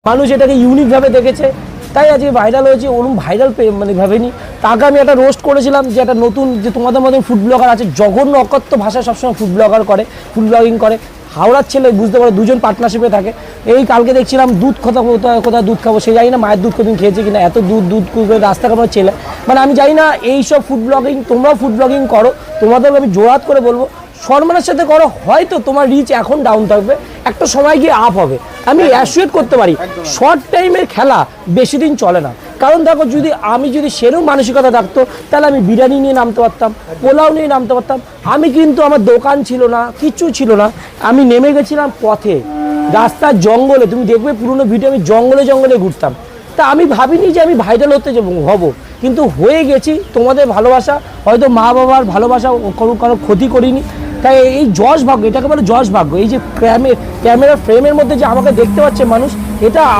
মানুষ এটাকে ইউনিকভাবে দেখেছে, তাই আজকে ভাইরাল হয়েছে। ওরকম ভাইরাল মানে ভাবেনি। তাকে আমি একটা রোস্ট করেছিলাম যে একটা নতুন যে তোমাদের মধ্যে ফুড ব্লগার আছে, জঘন্য অকথ্য ভাষায় সবসময় ফুড ব্লগার করে, ফুড ব্লগিং করে। হাওড়ার ছেলে, বুঝতে পারো, দুজন পার্টনারশিপে থাকে। এই কালকে দেখছিলাম দুধ কোথায় দুধ খাবো, সে জানি না মায়ের দুধ কোনদিন খেয়েছে কিনা, এত দুধ করে রাস্তা কামার ছেলে। মানে আমি জানি না এইসব ফুড ব্লগিং, তোমরাও ফুড ব্লগিং করো, তোমাদের আমি জোরাত করে বলবো সম্মানের সাথে করো। হয়তো তোমার রিচ এখন ডাউন থাকবে, একটা সময় গিয়ে আপ হবে। আমি অ্যাসিওর করতে পারি শর্ট টাইমের খেলা বেশি দিন চলে না। কারণ দেখো, আমি যদি সেরকম মানসিকতা থাকতো তাহলে আমি বিরিয়ানি নিয়ে নামতে পারতাম, পোলাও নিয়ে নামতে পারতাম। আমি কিন্তু, আমার দোকান ছিল না, কিচ্ছু ছিল না, আমি নেমে গেছিলাম পথে, রাস্তার জঙ্গলে। তুমি দেখবে পুরোনো ভিডিও, আমি জঙ্গলে জঙ্গলে ঘুরতাম। তা আমি ভাবিনি যে আমি ভাইরাল হব, কিন্তু হয়ে গেছি। তোমাদের ভালোবাসা, হয়তো মা বাবার ভালোবাসা কারো ক্ষতি করিনি। তাই এই যশ ভাগ্য, এটাকে বলে যশ ভাগ্য। এই যে ক্যামেরা ফ্রেমের মধ্যে যে আমাকে দেখতে পাচ্ছে মানুষ, এটা